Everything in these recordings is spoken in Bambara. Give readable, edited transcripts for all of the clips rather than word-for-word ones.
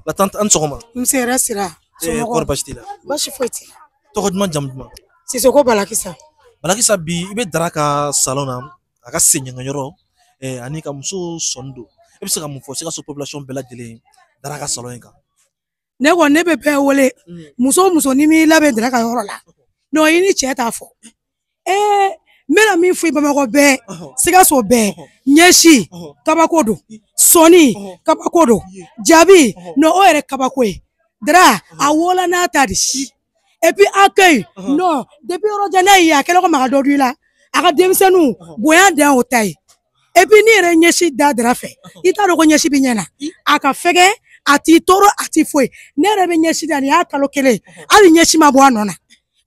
La tante Ansokoma. Msera sira. Korbastila. Bashi foti. Tokodman jamdman. Sisoko balakisa. Balakisa bi ibe daraka salona aka senyanga yoro ani ka muso sondo. Ibe se ka mun fo se ka so population bela jele daraka salon ka. Ne ko ne be pe wole muso ni mi labe daraka yoro la. No yini che ta fo. Mena min fui Bamako be Sikaso be Nyeshi Kabakodo Soni Kabakodo Jabi no o ere kabakwe dra awola na tadi et puis accueil non depuis orojana ya kelo ko maka dodu la aka demsenu boyan den o tay et puis ni ere Nyeshi da dra fe ita ro ko Nyeshi bi nyana aka fege ati toro ati foi ne ere be Nyeshi da ni akalo kele ali Nyeshi ma bo anona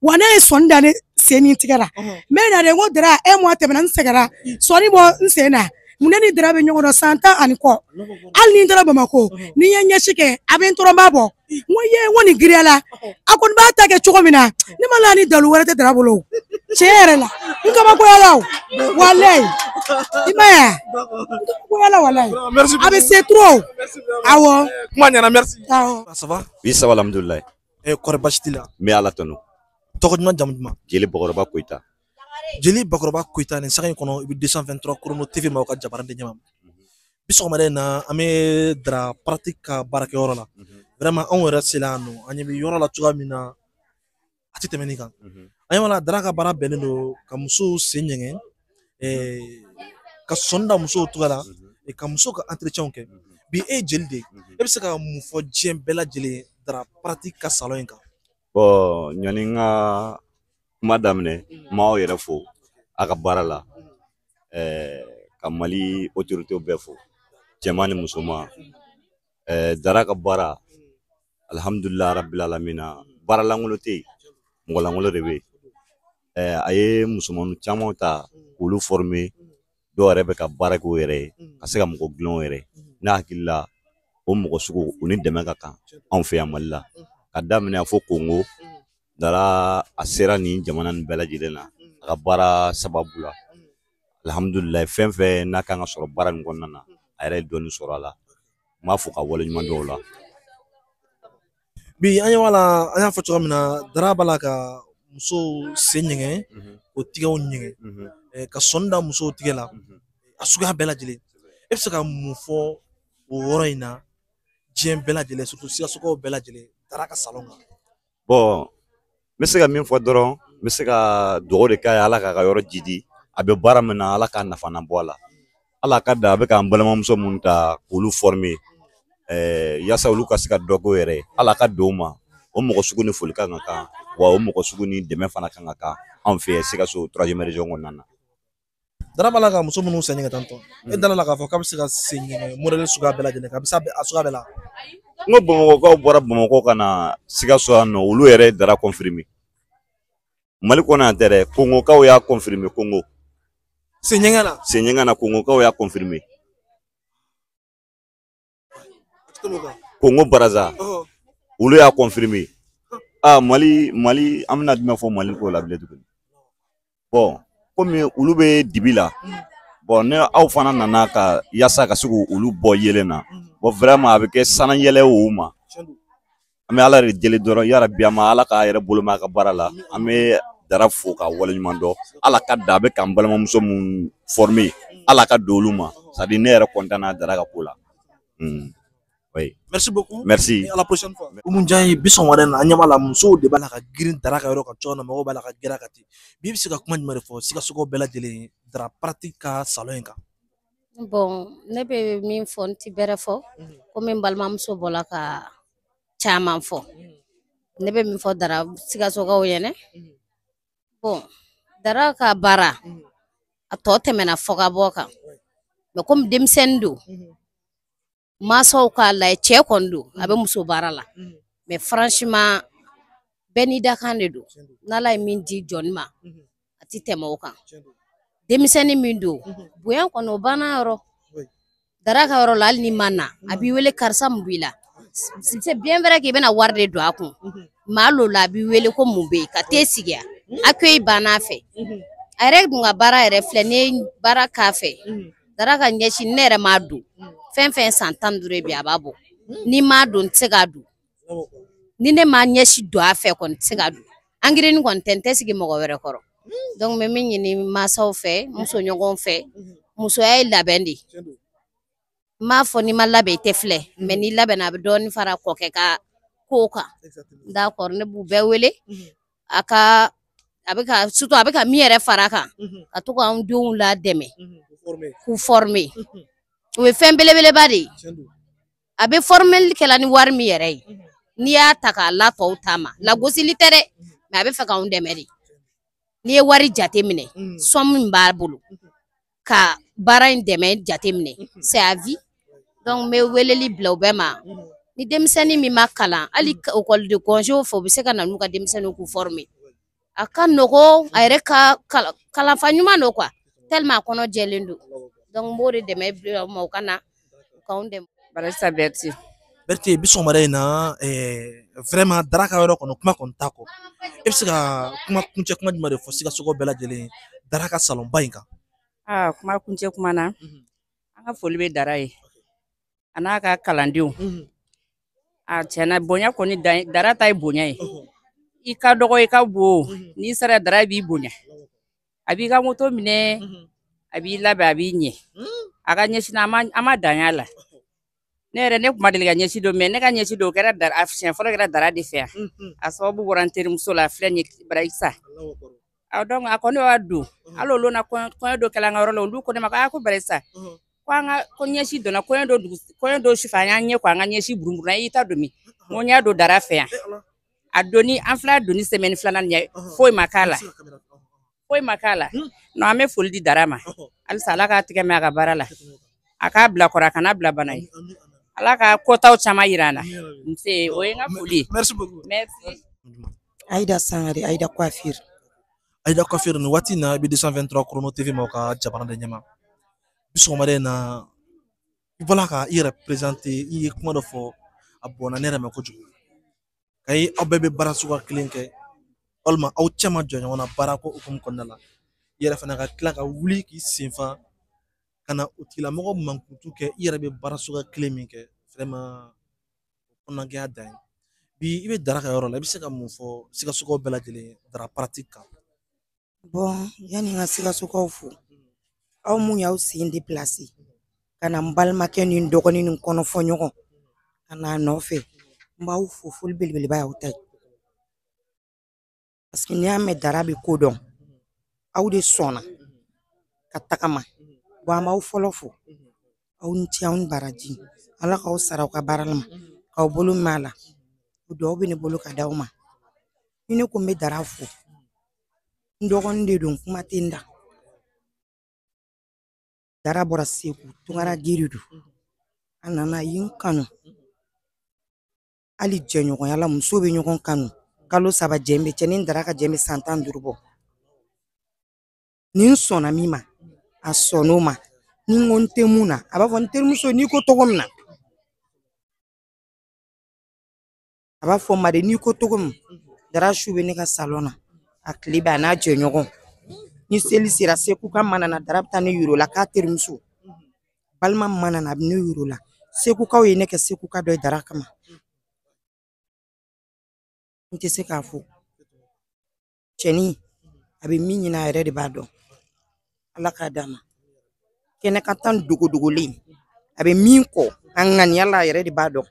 wana e sonda ne seni tigara me na de ngodra e mo atebena nsegara sori bo nsena muneni dra be nyodo santa aniko alni dra Bamako ni Nyeshi ke abentoro mbabo moye woni griala akon ba ta ke chogomina ni malani dalu wala te dra bolo chere la ngaba ko yalaw wallahi imaya ko yalaw wallahi abe c'est trop awo Manyana merci. Ça va? Oui, ça va alhamdoulilah. Korbastila. Mais ala tanu. Tokodman jamdman. Jeli Bakoroba Koita. Jeli Bakoroba Koita ni sakin kono 223 Chrono TV ma ka jabarande nyama. Biso ma na ame dra pratique barake yoro la. Vraiment on reste là no anye bi yoro la tuga mina ati temeni kan. Anye wala dra ka bara benendo ka muso senyenge ka sonda muso tuga la e ka muso ka entretien ke. Bi e jeli de. E bi se ka mu fo jiem bela jeli dra pratique ka salon kan. Bon, nyoninga madame mao yere fo aka bara la ka Mali autorité be fo jamani musoma dara ka bara alhamdulillah rabbil alamin bara langolo te mo langolo rebe aye musomanu chamo ta ulu former do rebe ka bara ko yere ka se ka mo glon yere na hakilla o mo sugu uni deme ka kan on fe amalla kadamina fo Congo dara asera ni jamana ni bela jirena aka bara sababula alhamdulillah fenfe na kan soro bara ngonna na ayre doni soro la ma fu ka wala nyuma do la bi anya wala anya fo mina dara bala ka muso senyenge o tiga onyenge ka sonda muso tiga la asuga bela jile e se ka mu fo o woroina jiem bela jile surtout si asuko bela jile dara ka salon ga bon mesega min fo doron mesega dogo de kay ala ka yoro jidi abe bara mena ala ka nafa na bola ala ka da be ka ambalama muso munta ulu former yasa ulu ka sika dogo yere ala ka doma o mo sugu ni folika ngaka wa o mo sugu ni deme fana kan ngaka en fait sika so 3e région ngona dara bala ka muso munu senyenge tanto e dala la ka fo ka be sika senyenge model suga bela jile ka be sa asuga bela ngo Bamako bora Bamako kana Sikaso no ulu yere dara confirmer Mali kona tere Congo ka ya confirmer Congo senyenge na Congo ka ya confirmer Congo Baraza ulu ya confirmer Mali amna dima fo Mali ko la bledu bon comme ulu be dibila bon ne aw fana nana ka yasa ka sugu ulu bo yelena bon vraiment avec sanan yele uma ame ala re jeli doro ya rabbi ama ala ka yere boluma ka barala ame dara fo ka wala nyumando ala ka dabe ka mbalama muso mun former ala ka doluma ça dit ne yere contana dara ka pola oui merci beaucoup merci et à la prochaine fois umunjay bison waden anyama la muso de bala ka green dara ka yoro ka chona mago bala ka gira kati bibi sika kuma nyumare fo sika suko bela jeli dara pratique ka salon ka bon ne be min fonti bere fo ko min balma muso bola ka chaman fo ne be min fo dara sika so ga yene bon dara ka bara a to temena fo ga boka mais comme demsendo maso ka la che kondo abe muso bara la mais franchement beni da kan do na la min di jonma ati temo kan demiseni min do boyan kono bana ro dara ka ro la ni mana abi wele karsa mbila c'est bien vrai que bena warde do akun malo la bi wele ko mumbe ka tesigia accueil bana fe are dunga bara refle ne bara kafe dara ka nyeshi nere madu fen santan dure bi ababo ni m'a dɔn n tɛ se k'a dun ni ne m'a ɲɛsi don a fɛ kɔni n tɛ se k'a dun angirini kɔni tɛ n tɛ sigi mɔgɔ wɛrɛ kɔrɔ donc n bɛ min ɲini mansaw fɛ musoɲɔgɔnw fɛ musoya ye labɛn de ye n m'a fɔ n'i ma labɛn i tɛ filɛ mais n'i labɛnna a bɛ dɔɔni fara kɔkɛ ka kow kan d'accord ne b'u bɛɛ wele a ka a bɛ ka min yɛrɛ fara kan ka to k'anw denw ladɛmɛ k'u former o ye fɛn belebeleba de ye a bɛ formeli kɛla ni wari min yɛrɛ ye n'i y'a ta k'a la tɔw ta ma lagosili tɛ dɛ mais a bɛ fɛ k'anw dɛmɛ de n'i ye wari jate minɛ somme min b'a bolo ka baara in dɛmɛ jate minɛ c'est à vie donc n bɛ weleli bila u bɛɛ ma ni denmisɛnnin min ma kalan hali école de congé fɛ u bɛ se ka na n'u ka denmisɛnninw k'u former a ka nɔgɔn a yɛrɛ ka kalanfa ɲuman don quoi tellement a kɔnɔ jɛlen don donc n b'o de dɛmɛ bila u ma u ka na u k'anw dɛmɛ. Barisa Berti. Berti bi sɔgɔmada in na vraiment Dara ka yɔrɔ kɔnɔ kuma kɔni t'a kɔ e bɛ se ka kuncɛ kuma jumɛn de fɔ Sikasokaw bɛɛ lajɛlen Dara ka salon ba in kan. Kuma kuncɛ kuma na an ka foli bɛ Dara ye a n'a ka kalandenw tiɲɛna bonya kɔni Dara ta ye bonya ye i ka dɔgɔ i ka bon n'i sera Dara b'i bonya a b'i ka moto minɛ a b'i labɛn a b'i ɲɛ a ka ɲɛsin an ma dan y'a la ne yɛrɛ ne kuma deli ka ɲɛsin don mais ne ka ɲɛsin don o kɛra Dara siɲɛ fɔlɔ kɛra Dara de fɛ yan a sababu bɔra n terimuso la filɛ nin ye Barakisa donc a kɔni b'a don hali olu na kɔɲɔ dɔ kɛla an ka yɔrɔ la olu ko ne ma ko Barakisa ko ɲɛsin donna kɔɲɔ dɔ sufɛ an y'an ɲɛ ko an ka ɲɛsin burunburun y'i ta don min n ko n y'a don Dara fɛ yan a doni an filɛ doni semaine filanan ɲɛ foyi ma k'a la non an bɛ foli di Dara ma halisa Ala k'a tigɛ mɛn a ka baara la a k'a bila kɔrɔ a kana bila bana ye Ala ka kɔtaw caman yira an na nse o ye n ka foli ye. Merci beaucoup. Merci. Aïda Sangare Aïda Coiffure. Aïda Coiffure ni waati in na i bɛ 223 Chrono TV ma o ka jabarani de ɲɛma bi sɔgɔmada in na i bɔra ka i yɛrɛ présenter i ye kuma dɔ fɔ a bɔnna ne yɛrɛ ma kojugu kayi aw bɛɛ bɛ baara suguya kelen kɛ walima aw cɛ ma jɔ ɲɔgɔn na baara ko hukumu kɔnɔna la i yɛrɛ fana ka tila ka wuli k'i senfa ka na o tigilamɔgɔ mankutu kɛ i yɛrɛ bɛ baara suguya kelen min kɛ vraiment o kɔnɔnajɛya dan ye bi i bɛ Dara ka yɔrɔ la i bɛ se ka mun fɔ Sikasokaw bɛɛ lajɛlen Dara pratique kan. Bon yani n ka Sikasokaw fo aw mun y'aw sen déplacer ka na n balimakɛ ni n dɔgɔnin ni n kɔnɔfɔ ɲɔgɔn ka na a nɔfɛ n b'aw fo foli belebeleba y'aw ta ye parce que n'i y'a mɛn Dara bɛ ko dɔn aw de sɔnna ka tagama bon an b'aw fɔlɔ fo aw ni ce aw ni baraji Ala k'aw sara aw ka baara la ma k'aw bolo mɛn a la o duwawu bɛ ne bolo ka d'aw ma ni ne ko n bɛ Dara fo n dɔgɔnin de don kuma tɛ n da Dara bɔra Segu Tunkara Giri don a nana a ye n kanu hali jɛɲɔgɔnya la muso bɛ ɲɔgɔn kanu kalo 3 jɛn bɛ cɛ ni Dara ka jɛn bɛ san 15 bɔ ni n sɔnna min ma a sɔnn'o ma ni n ko n tɛ mun na a b'a fɔ n terimuso n'i ko togo min na a b'a fɔ n ma de n'i ko togo min Dara su bɛ ne ka salon na a tile bɛ a n'a jɛɲɔgɔn ni seli sera Segu ka mana na Dara bɛ taa ne yiro la k'a terimuso balima mana na a bɛ ne yiro la Segu kaw ye ne kɛ Segu ka dɔ ye Dara kama n tɛ se k'a fɔ cɛnin a bɛ min ɲini a yɛrɛ de b'a dɔn Ala k'a d'a ma kɛnɛ ka tan dogodogolen a bɛ min kɔ a ŋaniya la a yɛrɛ de b'a dɔn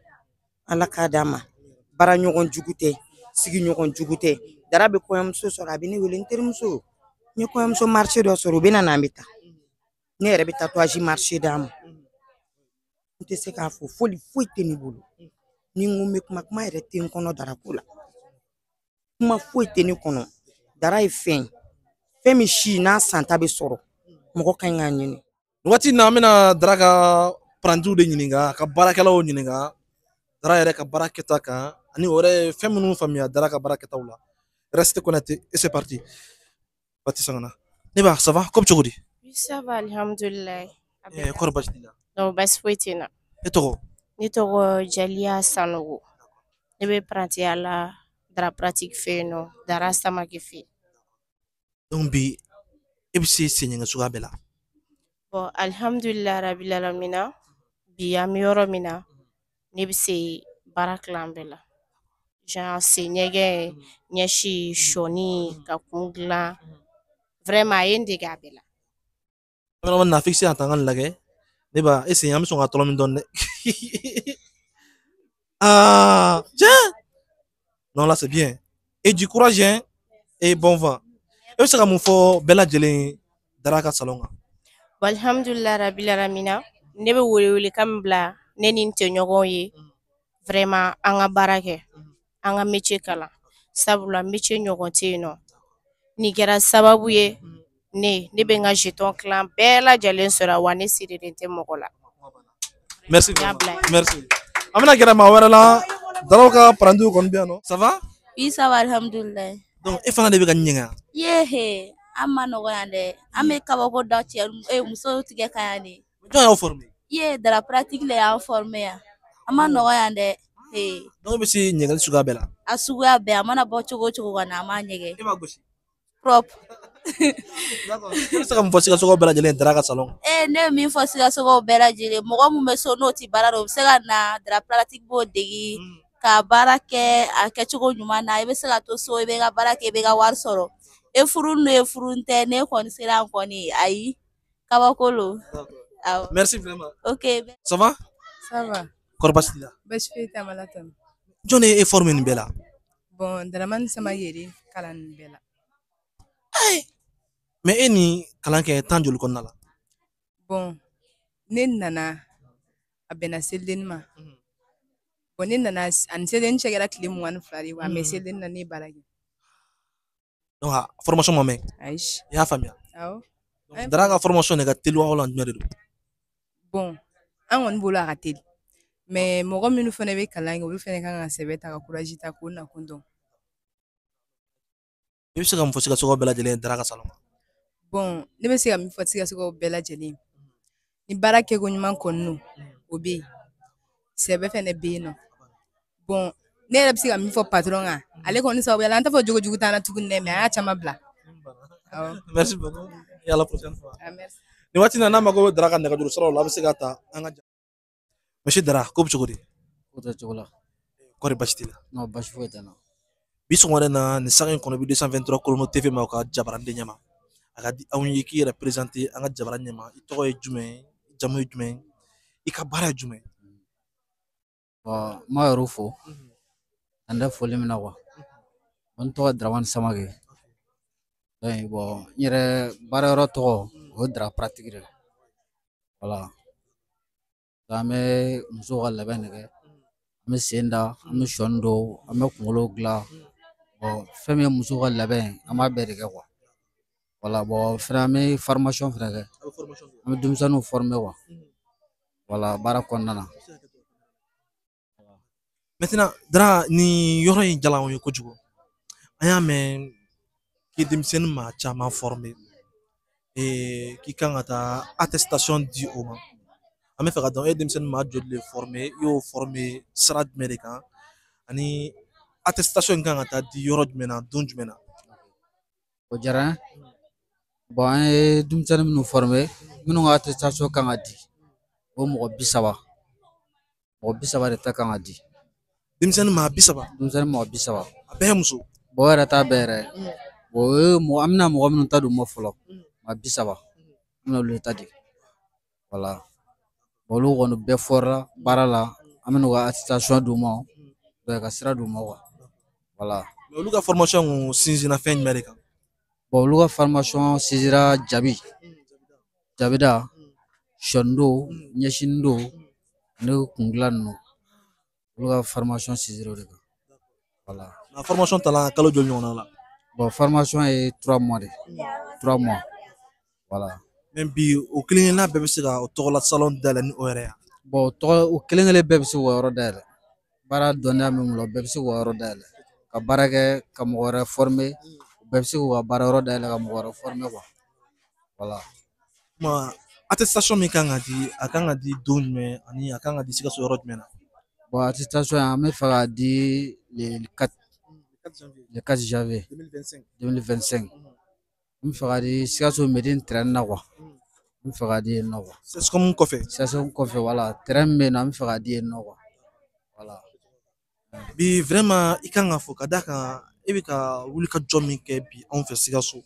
Ala k'a d'a ma baara ɲɔgɔn jugu tɛ sigi ɲɔgɔn jugu tɛ Dara bɛ kɔɲɔmuso sɔrɔ a bɛ ne wele n terimuso n ye kɔɲɔmuso marché dɔ sɔrɔ u bɛ na n'an bɛ taa ne yɛrɛ bɛ tatouage marché d'a ma n tɛ se k'a fɔ foli foyi tɛ ne bolo ni n ko n bɛ kuma yɛrɛ tɛ n kɔnɔ Dara ko la kuma foyi tɛ ne kɔnɔ Dara ye fɛn min si n'a santa bɛ sɔrɔ mɔgɔ ka ɲi k'a ɲini. Waati in na an bɛna Dara ka parantiw de ɲininka ka baarakɛlaw ɲininka Dara yɛrɛ ka baara kɛta kan ani o yɛrɛ ye fɛn minnu faamuya Dara ka baara kɛtaw la restez connectés et c'est parti. Fati Sangana ne ba ça va comme cogo di? Oui, ça va alhamdulilayi. Kɔrɔ baasi t'i la? Non baasi foyi tɛ n na. E tɔgɔ? Ne tɔgɔ Jaliya Sanogo. Ne bɛ parantiya la Dara pratique fɛ yen nɔ Dara Samake fɛ yen. Donc bi e bɛ se senɲɛ suguya bɛɛ la? Bon alhamdulilayi rabil alamina bi an bɛ yɔrɔ min na ne bɛ se baara kilan bɛɛ la genre se ɲɛgɛn ɲɛsi sɔni ka kun dilan vraiment a ye n dege a bɛɛ la. Vraiment na fixé en tant que lagɛ ne ba essayer an bɛ sɔn ka tɔlɔ min dɔn dɛ. Ah tiens non là c'est bien et du courage hein et bon vent. E bɛ se ka mun fɔ bɛɛ lajɛlen Dara ka salon kan. Alhamdulillah rabil alamina ne bɛ wele kan min bila ne ni n tɔɲɔgɔnw ye vraiment an ka baara kɛ an ka métier kalan sabula métier ɲɔgɔn tɛ yen nɔ nin kɛra sababu ye ne bɛ n ka jeton kilan bɛɛ lajɛlen sɔrɔ wa ne sirilen tɛ mɔgɔ la. Merci merci. An bɛna gɛrɛ maa wɛrɛ la Daraw ka parantiw kɔni bɛ yan nɔ ça va. Oui, ça va, alhamdulillah. Donc e fana de bɛ ka ɲɛŋa. Yehe, an ma nɔgɔ yan dɛ. An bɛ kabako da cɛ musow tigɛ ka yan de. Jɔn y'aw former. Ye dara pratique le y'an former yan. An ma nɔgɔ yan dɛ. Donc e bɛ se ɲɛgɛli suguya bɛɛ la. A suguya bɛɛ a mana bɔ cogo o cogo ka na an m'a ɲɛgɛ. E b'a gosi. Propre. D'accord. E bɛ se ka mun fɔ Sikasokaw bɛɛ lajɛlen Dara ka salon kan. Ne bɛ min fɔ Sikasokaw bɛɛ lajɛlen mɔgɔ mun bɛ so n'o ti baara dɔn o bɛ se ka na dara pratique b'o degi. Ka baara kɛ a kɛcogo ɲuman na i bɛ se ka to so i bɛ ka baara kɛ i bɛ ka wari sɔrɔ e furu n'o ye furu tɛ ne kɔni sera an kɔni ayi kabako lo. Merci vraiment. Ok. Ça va. Ça va. Kɔrɔ baasi t'i la. Baasi foyi t'a la tan. Jɔn ye e former nin bɛɛ la. Bon Daramani sama yeri kalan nin bɛɛ la. Mais e ni kalan kɛ temps joli kɔnɔna la. Bon ne nana a bɛnna selideni ma. Bon ne nana ani selideni cɛ kɛra tile 22 de wa mais selideni na ne ye baara kɛ. Donc formation ma mɛn. Ayi. I y'a faamuya. Awɔ. Dara ka formation de ka teli wa wala jumɛn de don. Bon an kɔni bolo a ka teli mais mɔgɔ minnu fana bɛ kalan kɛ olu fana kan ka sɛbɛ ta ka courage ta k'o nakun dɔn. I bɛ se ka mun fɔ Sikasokaw bɛɛ lajɛlen Dara ka salon kan. Bon ne bɛ se ka min fɔ Sikasokaw bɛɛ lajɛlen ni baara kɛko ɲuman kɔni no o bɛ yen sɛbɛ fana bɛ yen nɔ. Bon ne yɛrɛ bɛ se ka min fɔ patron kan ale kɔni sababu la an t'a fɔ jogo jugu t'an na tuguni dɛ mais an y'a caman bila. Merci beaucoup et à la prochaine fois. Merci. Ni waati na n'a mago bɛ Dara ka nɛgɛjuru siraw la a bɛ se ka ta an ka. Monsieur Dara ko bɛ cogo di. Ko tɛ cogo la. Kɔri baasi t'i la. Non baasi foyi tɛ n na. Bi sɔgɔmada na nin saga in kɔnɔ bi 223 Chrono TV ma ka jabaranden ɲɛma a ka di anw ye k'i yɛrɛ présenter an ka jabara ɲɛma i tɔgɔ ye jumɛn ye i jamu ye jumɛn i ka baara ye jumɛn. Bon n b'a yɛrɛw fo an tɛ foli min na quoi n tɔgɔ Daramani Samake bon n yɛrɛ baara yɔrɔ tɔgɔ o ye Dara pratique de voilà an bɛ musow ka labɛn de kɛ an bɛ sen da an bɛ sɔni don an bɛ kunkolo dilan bon fɛn min ye musow ka labɛn an b'a bɛɛ de kɛ quoi voilà bon fɛnɛ an bɛ formation fɛnɛ kɛ an bɛ denmisɛnninw former quoi voilà baara kɔnɔna na. Maintenant Dara ni yɔrɔ in jala anw ye kojugu an y'a mɛn k'i denmisɛnnin maa caman former k'i kan ka taa attestation di o ma an bɛ fɛ ka dɔn e denmisɛnnin maa joli de former i y'o former sira jumɛn de kan ani attestation in kan ka taa di yɔrɔ jumɛn na don jumɛn na. O diyara n ye bon an ye denmisɛnnin minnu former minnu ka attestation kan ka di o mɔgɔ 30 mɔgɔ 30 de ta kan ka di. Denmisɛnnin maa 30. Denmisɛnnin mɔgɔ 30. A bɛɛ ye muso. Bon o yɛrɛ t'a bɛɛ yɛrɛ bon o ye mɔgɔ an bɛna mɔgɔ minnu ta don mɔ fɔlɔ maa 30 an bɛna olu ta di voilà bon olu kɔni bɛɛ fɔra baara la an bɛna u ka attestation d'u ma ka sira d'u ma quoi voilà. Mais olu ka formation kun sinsinna fɛn jumɛn de kan. Bon olu ka formation sinsinra jabida sɔni don ɲɛsini don ani kundilan ninnu olu ka formation sinsinra o de kan voilà. Na formation taara kalo joli ɲɔgɔnna la. Bon formation ye 3 mois de 3 mois voilà. Mais bi o kelen-kelenna bɛɛ bɛ se ka o tɔgɔla salon dayɛlɛ ni o yɛrɛ ya. Bon tɔgɔ o kelen-kelen bɛɛ bɛ se k'o yɔrɔ dayɛlɛ baara dɔnniya min bolo bɛɛ bɛ se k'o yɔrɔ dayɛlɛ ka baara kɛ ka mɔgɔ wɛrɛ former bɛɛ bɛ se k'u ka baara yɔrɔ dayɛlɛ ka mɔgɔ wɛrɛ former quoi voilà. Ma attestation min kan ka di a kan ka di don jumɛn ani a kan ka di Sikaso yɔrɔ jumɛn na. Bon attestation an bɛ fɛ k'a di le 4 janvier 2025 n bɛ fɛ k'a di Sikaso mairie terrain na quoi n bɛ fɛ k'a di yen nɔ quoi. CSCOM kɔfɛ. CSCOM kɔfɛ voilà terrain min bɛ yen nɔ an bɛ fɛ k'a di yen nɔ quoi Voilà. Bi vraiment i kan ka fɔ ka d'a kan e bɛ ka wuli ka jɔ min kɛ bi anw fɛ Sikaso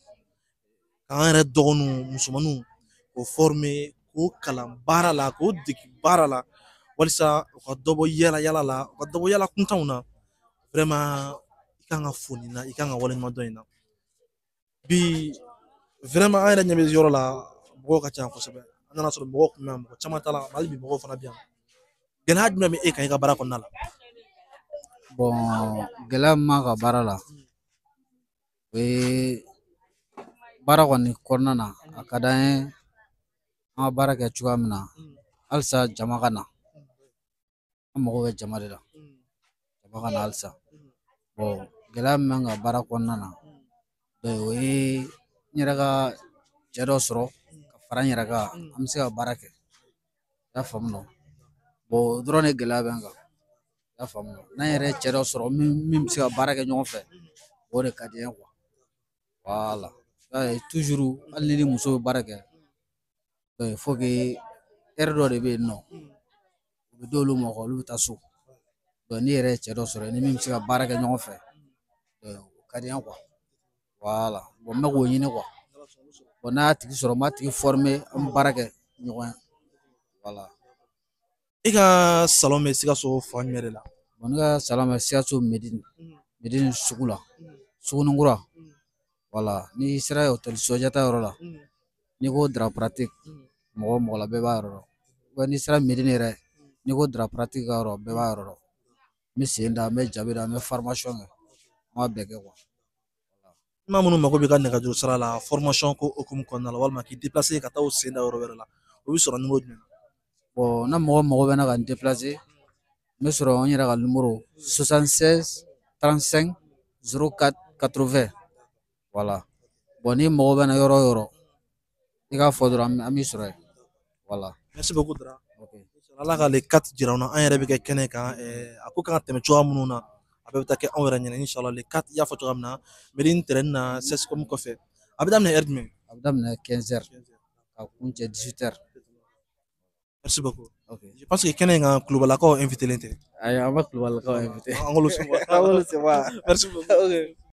k'an yɛrɛ dɔgɔninw musomaninw k'o former k'o kalan baara la k'o dege baara la walisa u ka dɔ bɔ yala yala la u ka dɔ bɔ yala kuntanw na vraiment i kan ka fo nin na i kan ka waleɲuman dɔn in na bi vraiment an yɛrɛ ɲɛ bɛ yɔrɔ la mɔgɔw ka ca kosɛbɛ an nana sɔrɔ mɔgɔw kun bɛ yan mɔgɔ caman t'a la hali bi mɔgɔw fana bɛ yan gɛlɛya jumɛn bɛ e kan i ka baara kɔnɔna la Bon, gɛlɛya min b'an ka baara la o ye baara kɔni kɔnɔna na a ka d'an ye an ka baara kɛ cogoya min na halisa jama ka na an mago bɛ jama de la jama ka na halisa bon gɛlɛya min b'an ka baara kɔnɔna na o ye n yɛrɛ ka cɛ dɔ sɔrɔ ka fara n yɛrɛ kan an bɛ se ka baara kɛ i y'a faamu nɔ bon o dɔrɔn de gɛlɛya bɛ n kan i y'a faamu n'an yɛrɛ ye cɛ dɔ sɔrɔ min bɛ se ka baara kɛ ɲɔgɔn fɛ o de ka di n ye voilà toujours hali ni muso bɛ baara kɛ il faut que heure dɔ de bɛ yen nɔ u bɛ d'olu ma olu bɛ taa so ni yɛrɛ ye cɛ dɔ sɔrɔ ni min bɛ se ka baara kɛ ɲɔgɔn fɛ o ka di n ye voilà bon n bɛ k'o ɲini bon n'a y'a tigi sɔrɔ n b'a tigi former an bɛ baara kɛ ɲɔgɔn ye voilà. I ka salon bɛ Sikaso fan jumɛn de la bon ne ka salon bɛ Sikaso Medini sugu la Sugunikura voilà n'i sera hôtel Sojata yɔrɔ la n'i ko Dra pratique mɔgɔ la bɛɛ b'a yɔrɔ dɔn n'i sera Medini yɛrɛ n'i ko Dra pratique ka yɔrɔ bɛɛ b'a yɔrɔ dɔn n bɛ sen da n bɛ jabi da n bɛ formation kɛ n b'a bɛɛ kɛ i maa minnu mago bɛ ka nɛgɛjuru sira la formation ko hukumu kɔnɔna la walima k'i déplacer ka taa o sen da yɔrɔ wɛrɛ la o bɛ sɔrɔ numéro jumɛn na bon na mɔgɔ mago bɛ na ka n déplacer n bɛ sɔrɔ n yɛrɛ ka numéro 76 35 04 80 voilà bon ni mago bɛ na yɔrɔ o yɔrɔ i k'a fɔ dɔrɔn an b'i sɔrɔ yen voilà. merci beaucoup Dra ala ka le 4 jira an na an yɛrɛ bɛ kɛ kɛnɛ kan a ko kan ka tɛmɛ cogoya minnu na a bɛɛ bɛ taa kɛ anw yɛrɛ ɲɛna inshallah le 4 i y'a fɔ cogoya min na Medini terrain na CSCOM kɔfɛ a bɛ daminɛ heure jumɛn a bɛ daminɛ 15 heures ka kuncɛ 18 heures. Merci beaucoup. Okay. Je pense que kɛnɛ in kan Kulobalakaw invité len tɛ ayi an ma Kulobalakaw invité an k'olu se wa merci beaucoup. Okay.